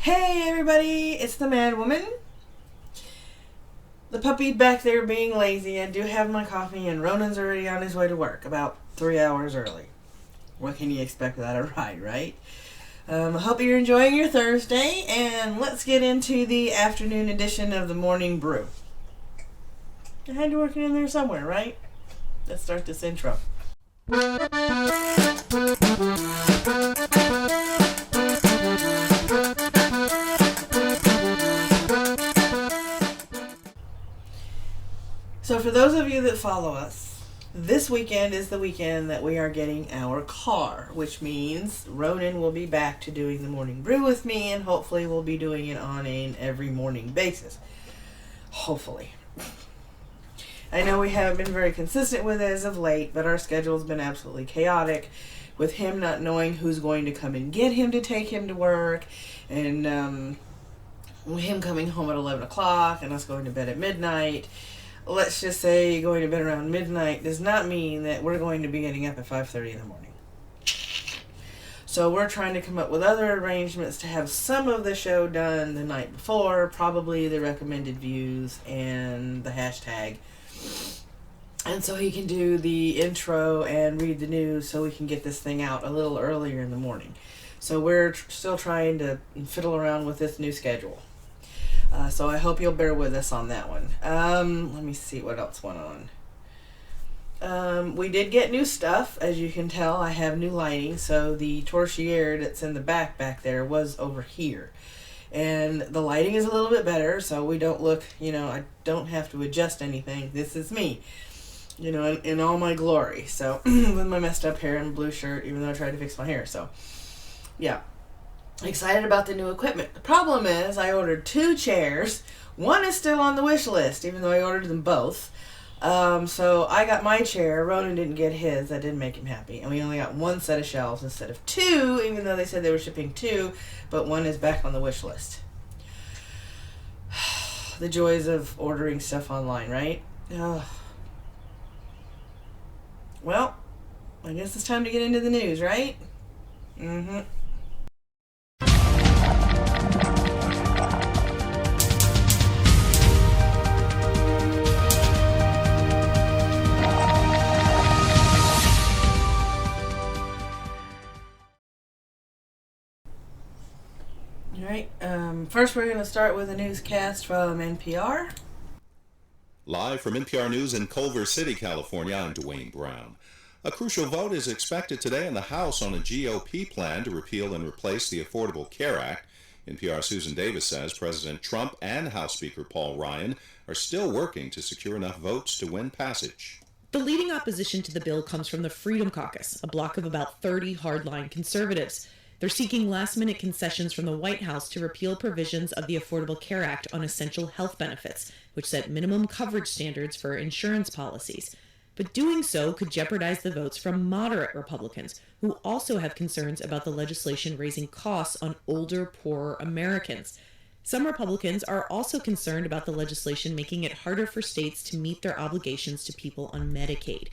Hey everybody, it's the Mad Woman. The puppy back there being lazy. I do have my coffee and Ronin's already on his way to work, about 3 hours early. What can you expect without a ride, right? I hope you're enjoying your Thursday, and let's get into the afternoon edition of the Morning Brew. I had to work it in there somewhere, right? Let's start this intro. So for those of you that follow us, this weekend is the weekend that we are getting our car, which means Ronin will be back to doing the morning brew with me, and hopefully we'll be doing it on an every morning basis. Hopefully. I know we haven't been very consistent with it as of late, but our schedule's been absolutely chaotic, with him not knowing who's going to come and get him to take him to work, and him coming home at 11 o'clock and us going to bed at midnight. Let's just say going to bed around midnight does not mean that we're going to be getting up at 5:30 in the morning. So we're trying to come up with other arrangements to have some of the show done the night before, probably the recommended views and the hashtag. And so he can do the intro and read the news so we can get this thing out a little earlier in the morning. So we're still trying to fiddle around with this new schedule. So I hope you'll bear with us on that one. Let me see what else went on. We did get new stuff. As you can tell, I have new lighting. So the torchiere that's in the back there was over here. And the lighting is a little bit better, so we don't look, I don't have to adjust anything. This is me, in all my glory. So with my messed up hair and blue shirt, even though I tried to fix my hair. So, yeah. Excited about the new equipment. The problem is I ordered 2 chairs. One is still on the wish list, even though I ordered them both. So I got my chair. Ronin didn't get his. That didn't make him happy. And we only got 1 set of shelves instead of 2, even though they said they were shipping 2, but 1 is back on the wish list. The joys of ordering stuff online, right? Well, I guess it's time to get into the news, right? Mm-hmm. Alright, first we're going to start with a newscast from NPR. Live from NPR News in Culver City, California, I'm Dwayne Brown. A crucial vote is expected today in the House on a GOP plan to repeal and replace the Affordable Care Act. NPR's Susan Davis says President Trump and House Speaker Paul Ryan are still working to secure enough votes to win passage. The leading opposition to the bill comes from the Freedom Caucus, a bloc of about 30 hardline conservatives. They're seeking last-minute concessions from the White House to repeal provisions of the Affordable Care Act on essential health benefits, which set minimum coverage standards for insurance policies. But doing so could jeopardize the votes from moderate Republicans, who also have concerns about the legislation raising costs on older, poorer Americans. Some Republicans are also concerned about the legislation making it harder for states to meet their obligations to people on Medicaid.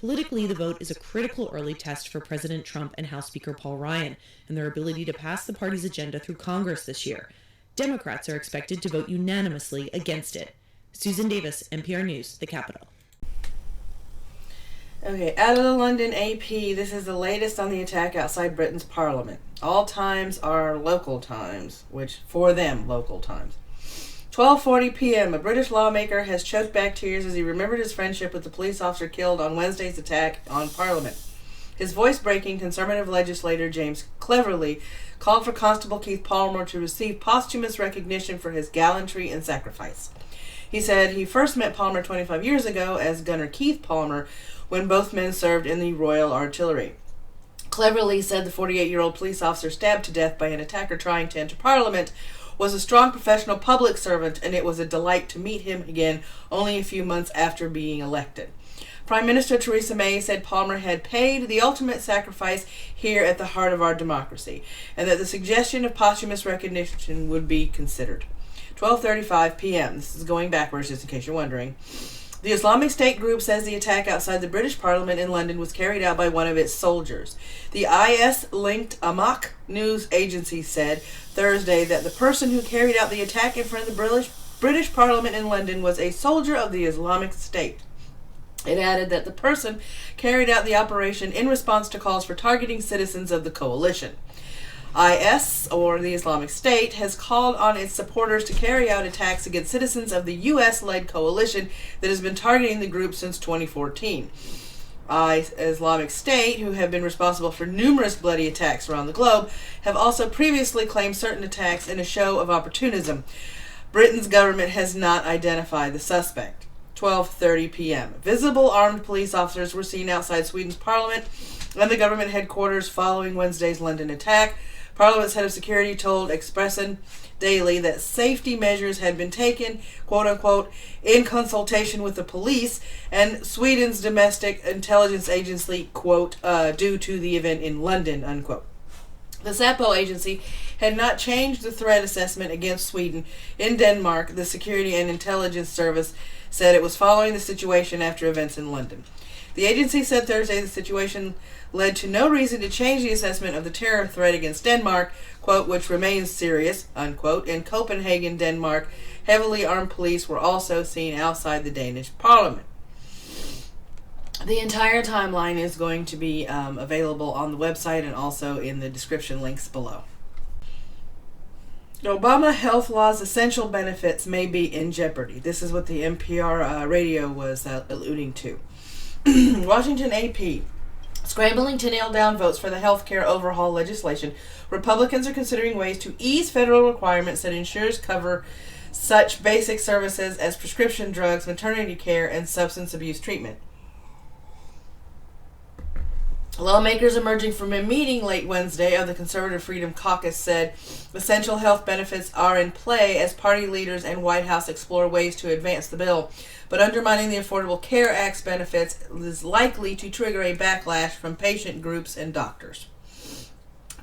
Politically, the vote is a critical early test for President Trump and House Speaker Paul Ryan and their ability to pass the party's agenda through Congress this year. Democrats are expected to vote unanimously against it. Susan Davis, NPR News, the Capitol. Okay, out of the London AP, this is the latest on the attack outside Britain's Parliament. All times are local times, which, for them, local times. 12:40 p.m., a British lawmaker has choked back tears as he remembered his friendship with the police officer killed on Wednesday's attack on Parliament. His voice-breaking Conservative legislator James Cleverly called for Constable Keith Palmer to receive posthumous recognition for his gallantry and sacrifice. He said he first met Palmer 25 years ago as Gunner Keith Palmer when both men served in the Royal Artillery. Cleverly said the 48-year-old police officer stabbed to death by an attacker trying to enter Parliament was a strong professional public servant, and it was a delight to meet him again only a few months after being elected. Prime Minister Theresa May said Palmer had paid the ultimate sacrifice here at the heart of our democracy, and that the suggestion of posthumous recognition would be considered. 12:35 p.m. This is going backwards, just in case you're wondering. The Islamic State group says the attack outside the British Parliament in London was carried out by one of its soldiers. The IS-linked AHCA news agency said Thursday that the person who carried out the attack in front of the British Parliament in London was a soldier of the Islamic State. It added that the person carried out the operation in response to calls for targeting citizens of the coalition. IS, or the Islamic State, has called on its supporters to carry out attacks against citizens of the U.S.-led coalition that has been targeting the group since 2014. Islamic State, who have been responsible for numerous bloody attacks around the globe, have also previously claimed certain attacks in a show of opportunism. Britain's government has not identified the suspect. 12:30 p.m. Visible armed police officers were seen outside Sweden's parliament and the government headquarters following Wednesday's London attack. Parliament's head of security told Expressen Daily that safety measures had been taken, quote-unquote, in consultation with the police and Sweden's domestic intelligence agency, quote, due to the event in London, unquote. The SAPO agency had not changed the threat assessment against Sweden. In Denmark, the Security and Intelligence Service said it was following the situation after events in London. The agency said Thursday the situation led to no reason to change the assessment of the terror threat against Denmark, quote, which remains serious, unquote. In Copenhagen, Denmark, heavily armed police were also seen outside the Danish parliament. The entire timeline is going to be available on the website and also in the description links below. Obama health law's essential benefits may be in jeopardy. This is what the NPR radio was alluding to. Washington AP. Scrambling to nail down votes for the health care overhaul legislation, Republicans are considering ways to ease federal requirements that insurers cover such basic services as prescription drugs, maternity care, and substance abuse treatment. Lawmakers emerging from a meeting late Wednesday of the Conservative Freedom Caucus said essential health benefits are in play as party leaders and White House explore ways to advance the bill. But undermining the Affordable Care Act's benefits is likely to trigger a backlash from patient groups and doctors.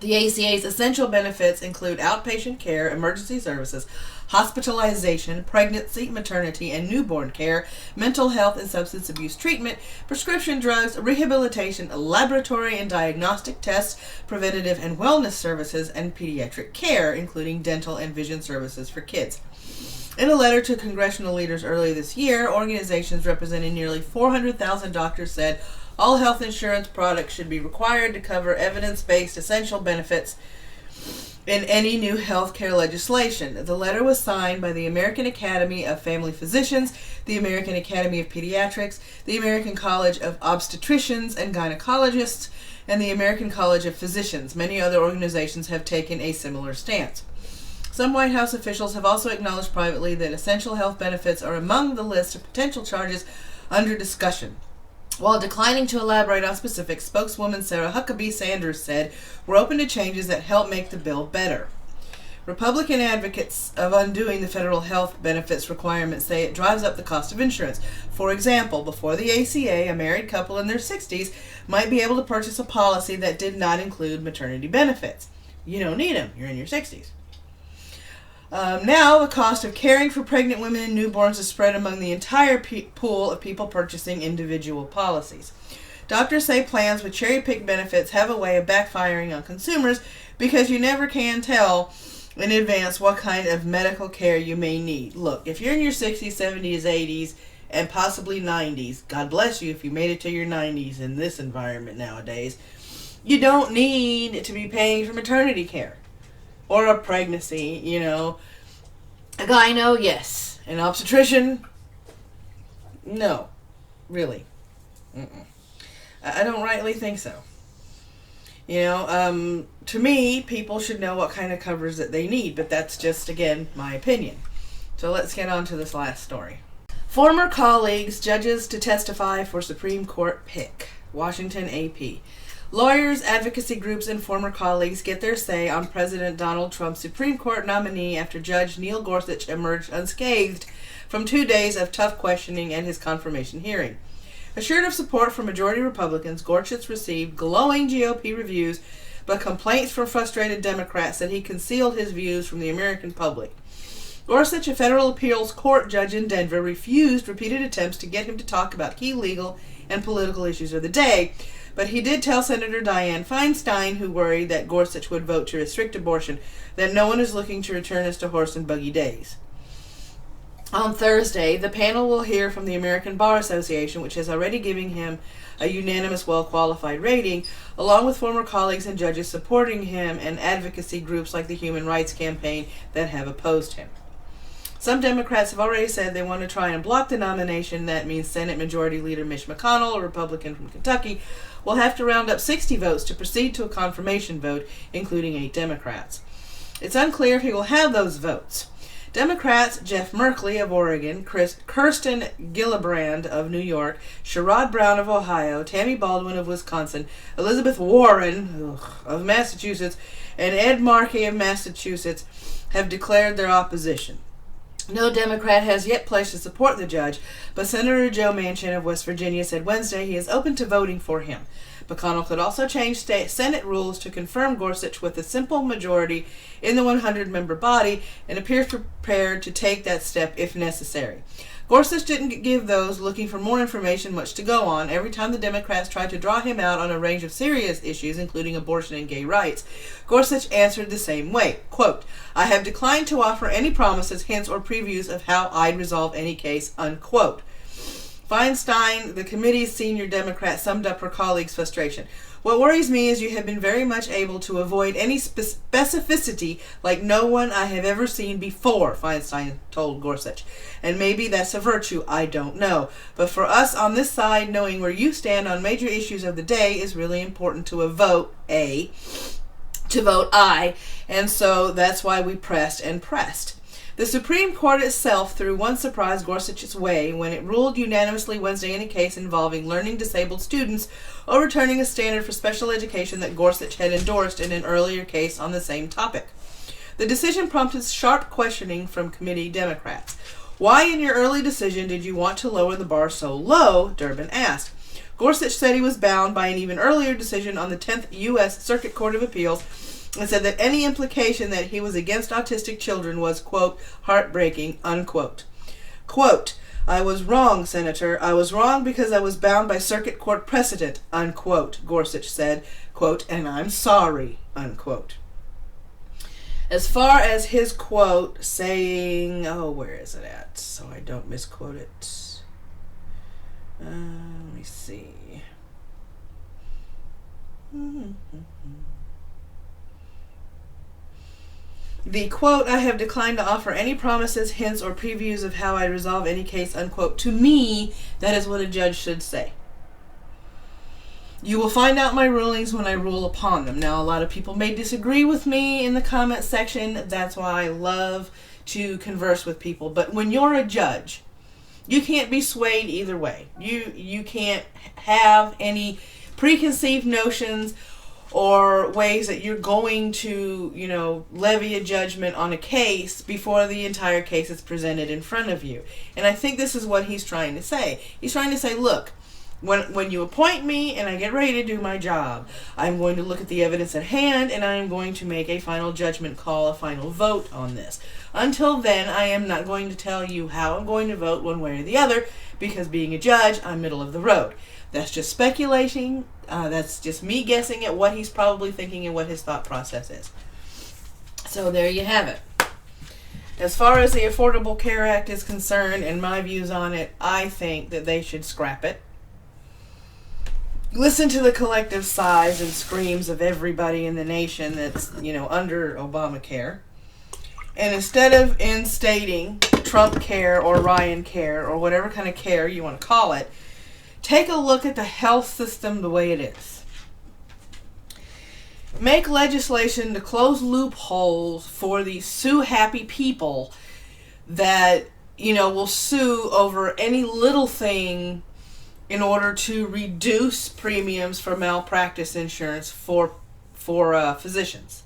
The ACA's essential benefits include outpatient care, emergency services, hospitalization, pregnancy, maternity, and newborn care, mental health and substance abuse treatment, prescription drugs, rehabilitation, laboratory and diagnostic tests, preventative and wellness services, and pediatric care, including dental and vision services for kids. In a letter to congressional leaders earlier this year, organizations representing nearly 400,000 doctors said all health insurance products should be required to cover evidence-based essential benefits in any new health care legislation. The letter was signed by the American Academy of Family Physicians, the American Academy of Pediatrics, the American College of Obstetricians and Gynecologists, and the American College of Physicians. Many other organizations have taken a similar stance. Some White House officials have also acknowledged privately that essential health benefits are among the list of potential charges under discussion. While declining to elaborate on specifics, spokeswoman Sarah Huckabee Sanders said, "We're open to changes that help make the bill better." Republican advocates of undoing the federal health benefits requirement say it drives up the cost of insurance. For example, before the ACA, a married couple in their 60s might be able to purchase a policy that did not include maternity benefits. You don't need them. You're in your 60s. Now, the cost of caring for pregnant women and newborns is spread among the entire pool of people purchasing individual policies. Doctors say plans with cherry-picked benefits have a way of backfiring on consumers because you never can tell in advance what kind of medical care you may need. Look, if you're in your 60s, 70s, 80s, and possibly 90s, God bless you if you made it to your 90s in this environment nowadays, you don't need to be paying for maternity care. Or a pregnancy, you know. A gyno, yes. An obstetrician, no. Really. I don't rightly think so. You know, to me, people should know what kind of coverage that they need, but that's just, again, my opinion. So let's get on to this last story. Former colleagues, judges to testify for Supreme Court pick. Washington AP. Lawyers, advocacy groups, and former colleagues get their say on President Donald Trump's Supreme Court nominee after Judge Neil Gorsuch emerged unscathed from 2 days of tough questioning at his confirmation hearing. Assured of support from majority Republicans, Gorsuch received glowing GOP reviews, but complaints from frustrated Democrats that he concealed his views from the American public. Gorsuch, a federal appeals court judge in Denver, refused repeated attempts to get him to talk about key legal and political issues of the day. But he did tell Senator Dianne Feinstein, who worried that Gorsuch would vote to restrict abortion, that no one is looking to return us to horse and buggy days. On Thursday, the panel will hear from the American Bar Association, which has already given him a unanimous, well-qualified rating, along with former colleagues and judges supporting him and advocacy groups like the Human Rights Campaign that have opposed him. Some Democrats have already said they want to try and block the nomination. That means Senate Majority Leader Mitch McConnell, a Republican from Kentucky, will have to round up 60 votes to proceed to a confirmation vote, including 8 Democrats. It's unclear if he will have those votes. Democrats Jeff Merkley of Oregon, Kirsten Gillibrand of New York, Sherrod Brown of Ohio, Tammy Baldwin of Wisconsin, Elizabeth Warren of Massachusetts, and Ed Markey of Massachusetts have declared their opposition. No Democrat has yet pledged to support the judge, but Senator Joe Manchin of West Virginia said Wednesday he is open to voting for him. McConnell could also change Senate rules to confirm Gorsuch with a simple majority in the 100-member body and appears prepared to take that step if necessary. Gorsuch didn't give those looking for more information much to go on. Every time the Democrats tried to draw him out on a range of serious issues, including abortion and gay rights, Gorsuch answered the same way. Quote, "I have declined to offer any promises, hints, or previews of how I'd resolve any case," unquote. Feinstein, the committee's senior Democrat, summed up her colleagues' frustration. "What worries me is you have been very much able to avoid any specificity like no one I have ever seen before," Feinstein told Gorsuch. "And maybe that's a virtue, I don't know. But for us on this side, knowing where you stand on major issues of the day is really important to vote aye. And so that's why we pressed and pressed." The Supreme Court itself threw one surprise Gorsuch's way when it ruled unanimously Wednesday in a case involving learning disabled students overturning a standard for special education that Gorsuch had endorsed in an earlier case on the same topic. The decision prompted sharp questioning from committee Democrats. "Why in your early decision did you want to lower the bar so low?" Durbin asked. Gorsuch said he was bound by an even earlier decision on the 10th U.S. Circuit Court of Appeals and said that any implication that he was against autistic children was, quote, "heartbreaking," unquote. Quote, "I was wrong, Senator. I was wrong because I was bound by circuit court precedent," unquote, Gorsuch said, quote, "and I'm sorry," unquote. As far as his quote saying, where is it at? So I don't misquote it. Let me see. The quote, "I have declined to offer any promises, hints, or previews of how I resolve any case," unquote. To me, that is what a judge should say. "You will find out my rulings when I rule upon them." Now, a lot of people may disagree with me in the comment section. That's why I love to converse with people. But when you're a judge, you can't be swayed either way. You can't have any preconceived notions or ways that you're going to, levy a judgment on a case before the entire case is presented in front of you. And I think this is what he's trying to say. He's trying to say, look, when you appoint me and I get ready to do my job, I'm going to look at the evidence at hand and I'm going to make a final judgment call, a final vote on this. Until then, I am not going to tell you how I'm going to vote one way or the other, because being a judge, I'm middle of the road. That's just speculating. That's just me guessing at what he's probably thinking and what his thought process is. So there you have it. As far as the Affordable Care Act is concerned and my views on it, I think that they should scrap it. Listen to the collective sighs and screams of everybody in the nation that's, under Obamacare. And instead of instating Trump care or Ryan care or whatever kind of care you want to call it, take a look at the health system the way it is. Make legislation to close loopholes for these sue-happy people that, will sue over any little thing in order to reduce premiums for malpractice insurance for physicians.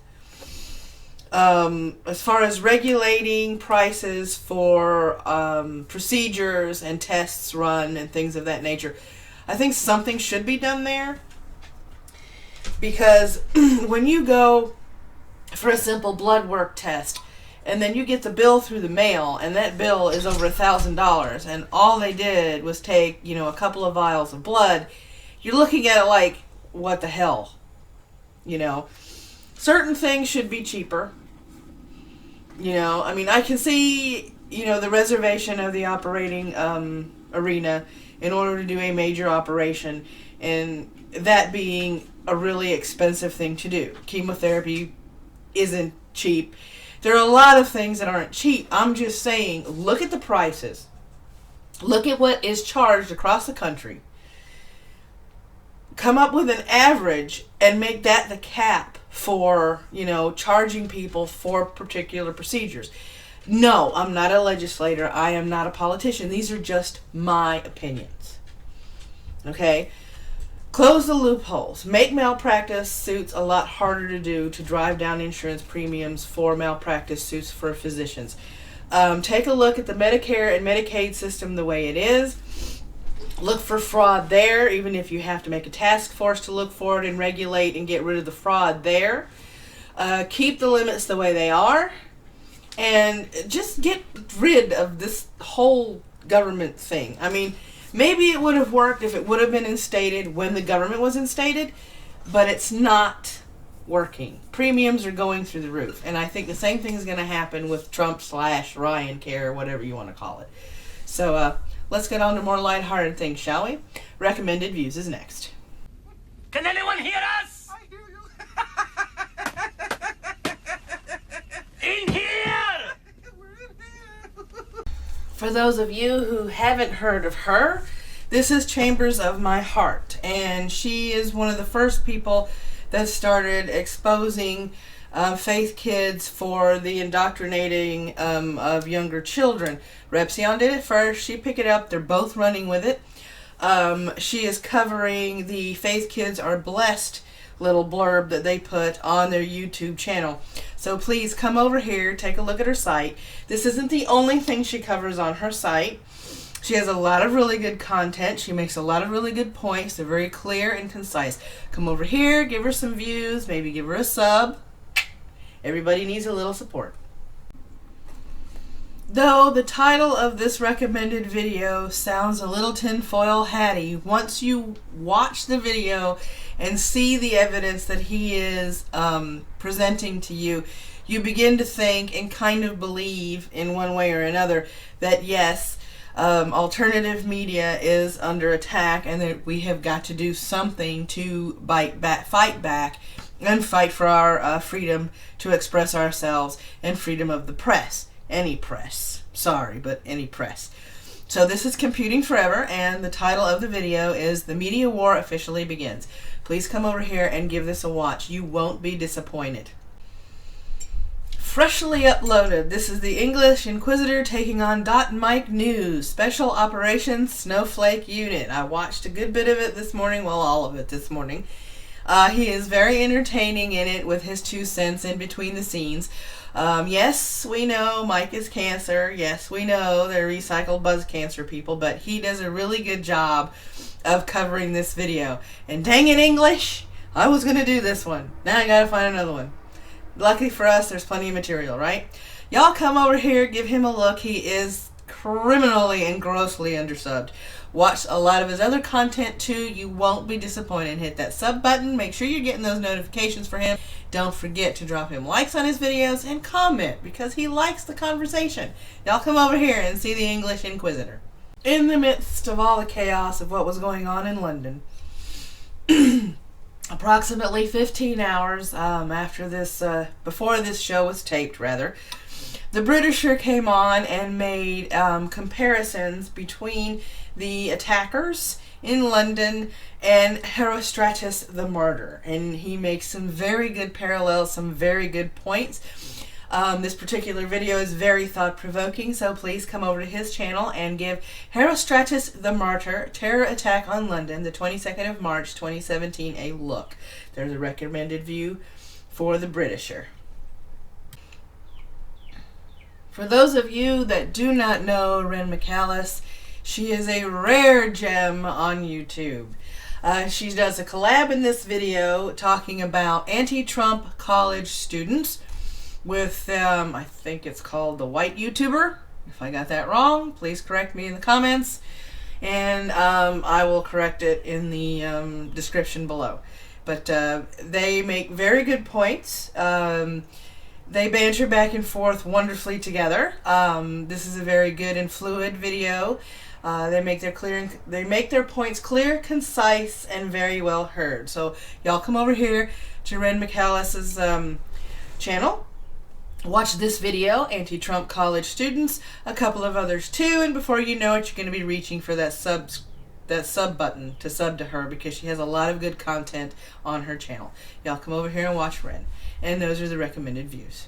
As far as regulating prices for procedures and tests run and things of that nature, I think something should be done there. Because when you go for a simple blood work test and then you get the bill through the mail, and that bill is over $1,000, and all they did was take, a couple of vials of blood, you're looking at it like, what the hell? Certain things should be cheaper. I can see, the reservation of the operating arena in order to do a major operation, and that being a really expensive thing to do. Chemotherapy isn't cheap. There are a lot of things that aren't cheap. I'm just saying, look at the prices. Look at what is charged across the country. Come up with an average and make that the cap for, charging people for particular procedures. No, I'm not a legislator. I am not a politician. These are just my opinions. Okay? Close the loopholes. Make malpractice suits a lot harder to do to drive down insurance premiums for malpractice suits for physicians. Take a look at the Medicare and Medicaid system the way it is. Look for fraud there, even if you have to make a task force to look for it and regulate and get rid of the fraud there. Keep the limits the way they are. And just get rid of this whole government thing. Maybe it would have worked if it would have been instated when the government was instated, but it's not working. Premiums are going through the roof. And I think the same thing is going to happen with Trump/Ryan Care, or whatever you want to call it. So let's get on to more lighthearted things, shall we? Recommended Views is next. Can anyone hear us? I hear you. In here! We're in here. For those of you who haven't heard of her, this is Chambers of My Heart, and she is one of the first people that started exposing faith kids for the indoctrinating of younger children. Repsion did it first. She picked it up. They're both running with it. She is covering the Faith Kids Are Blessed little blurb that they put on their YouTube channel. So please come over here, take a look at her site. This isn't the only thing she covers on her site. She has a lot of really good content. She makes a lot of really good points. They're very clear and concise. Come over here, give her some views, maybe give her a sub. Everybody needs a little support. Though the title of this recommended video sounds a little tinfoil hatty, once you watch the video and see the evidence that he is presenting to you, you begin to think and kind of believe in one way or another that yes, alternative media is under attack and that we have got to do something to fight back and fight for our freedom to express ourselves and freedom of the press. Any press. Sorry, but any press. So this is Computing Forever, and the title of the video is The Media War Officially Begins. Please come over here and give this a watch. You won't be disappointed. Freshly uploaded. This is the English Inquisitor taking on .Mike News. Special Operations Snowflake Unit. I watched a good bit of it this morning. Well, all of it this morning. He is very entertaining in it with his 2 cents in between the scenes. Yes, we know Mike is cancer. Yes, we know they're recycled buzz cancer people, but he does a really good job of covering this video. And dang it, English, I was going to do this one. Now I got to find another one. Luckily for us, there's plenty of material, right? Y'all come over here, give him a look. He is criminally and grossly undersubbed. Watch a lot of his other content too. You won't be disappointed. Hit that sub button. Make sure you're getting those notifications for him. Don't forget to drop him likes on his videos and comment because he likes the conversation. Y'all come over here and see the English Inquisitor. In the midst of all the chaos of what was going on in London, approximately 15 hours after this, before this show was taped, rather, the Britisher came on and made comparisons between the attackers in London and Herostratus the martyr. And he makes some very good parallels, some very good points. This particular video is very thought-provoking, so please come over to his channel and give Herostratus the Martyr, Terror Attack on London, the 22nd of March, 2017, a look. There's a recommended view for the Britisher. For those of you that do not know Rin Michaelis, she is a rare gem on YouTube. She does a collab in this video talking about anti-Trump college students with, I think it's called The White YouTuber. If I got that wrong, please correct me in the comments. And I will correct it in the description below. But they make very good points. They banter back and forth wonderfully together. This is a very good and fluid video. They make their points clear, concise, and very well heard. So y'all come over here to Rin Michaelis's channel. Watch this video, Anti-Trump College Students, a couple of others too, and before you know it, you're going to be reaching for that sub button to sub to her, because she has a lot of good content on her channel. Y'all come over here and watch Rin. And those are the recommended views.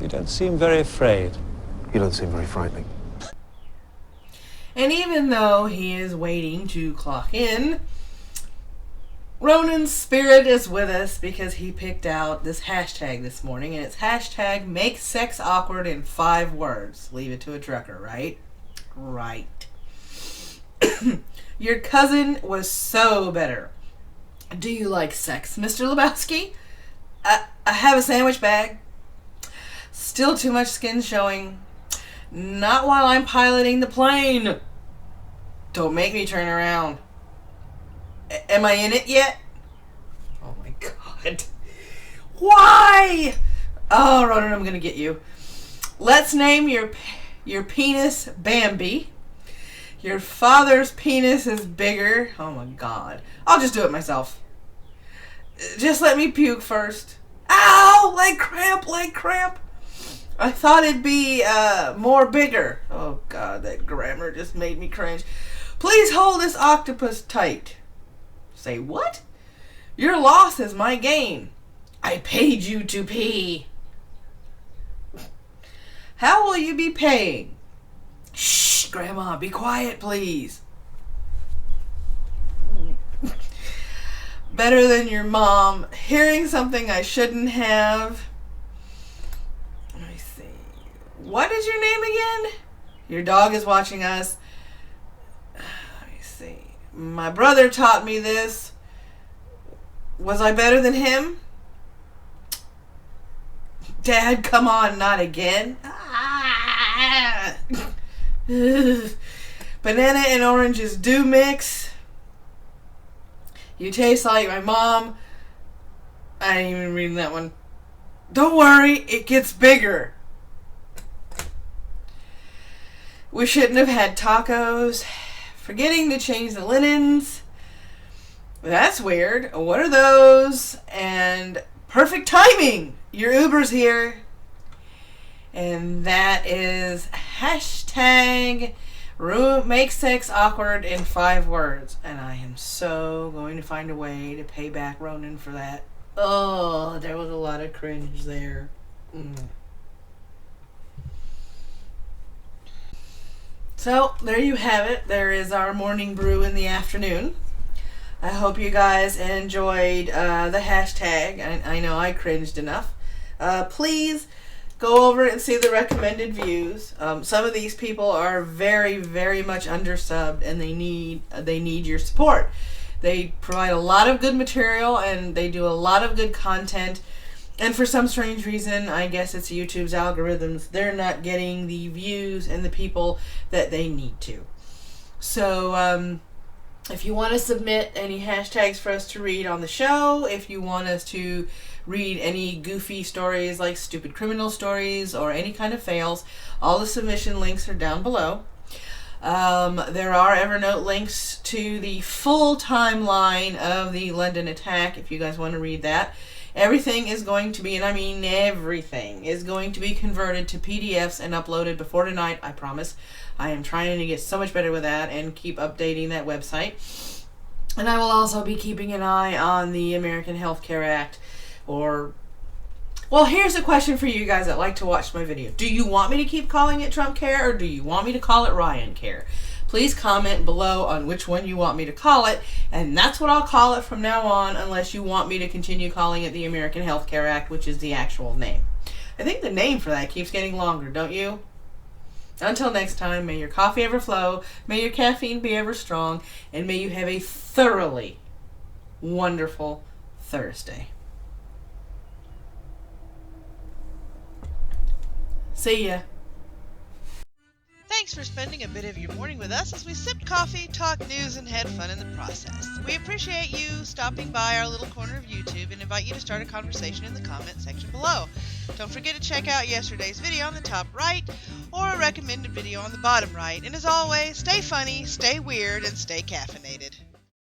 You don't seem very afraid. You don't seem very frightening. And even though he is waiting to clock in, Ronin's spirit is with us because he picked out this hashtag this morning, and it's hashtag make sex awkward in 5 words. Leave it to a trucker, right? Right. Your cousin was so better. Do you like sex, Mr. Lebowski? I have a sandwich bag. Still too much skin showing. Not while I'm piloting the plane. Don't make me turn around. Am I in it yet? Oh my god. Why? Oh, Ronan, I'm gonna get you. Let's name your penis Bambi. Your father's penis is bigger. Oh my god. I'll just do it myself. Just let me puke first. Ow! Leg cramp. I thought it'd be more bigger. Oh god, that grammar just made me cringe. Please hold this octopus tight. Say what? Your loss is my gain. I paid you to pee. How will you be paying? Shh, Grandma, be quiet, please. Better than your mom. Hearing something I shouldn't have. Let me see. What is your name again? Your dog is watching us. Let me see. My brother taught me this. Was I better than him? Dad, come on, not again. Banana and oranges do mix. You taste like my mom. I ain't even reading that one. Don't worry, it gets bigger. We shouldn't have had tacos. Forgetting to change the linens. That's weird. What are those? And perfect timing. Your Uber's here. And that is hashtag make sex awkward in 5 words. And I am so going to find a way to pay back Ronin for that. Oh, there was a lot of cringe there. So, there you have it. There is our morning brew in the afternoon. I hope you guys enjoyed the hashtag. I know I cringed enough. Please go over and see the recommended views. Some of these people are very, very much undersubbed, and they need your support. They provide a lot of good material, and they do a lot of good content. And for some strange reason, I guess it's YouTube's algorithms, they're not getting the views and the people that they need to. So, if you want to submit any hashtags for us to read on the show, if you want us to read any goofy stories like stupid criminal stories or any kind of fails, all the submission links are down below. There are Evernote links to the full timeline of the London attack if you guys want to read that. Everything is going to be, and I mean everything, is going to be converted to PDFs and uploaded before tonight, I promise. I am trying to get so much better with that and keep updating that website. And I will also be keeping an eye on the American Health Care Act, or... Well, here's a question for you guys that like to watch my video. Do you want me to keep calling it Trump Care, or do you want me to call it Ryan Care? Please comment below on which one you want me to call it, and that's what I'll call it from now on, unless you want me to continue calling it the American Health Care Act, which is the actual name. I think the name for that keeps getting longer, don't you? Until next time, may your coffee ever flow, may your caffeine be ever strong, and may you have a thoroughly wonderful Thursday. See ya. Thanks for spending a bit of your morning with us as we sipped coffee, talked news, and had fun in the process. We appreciate you stopping by our little corner of YouTube and invite you to start a conversation in the comment section below. Don't forget to check out yesterday's video on the top right or a recommended video on the bottom right. And as always, stay funny, stay weird, and stay caffeinated.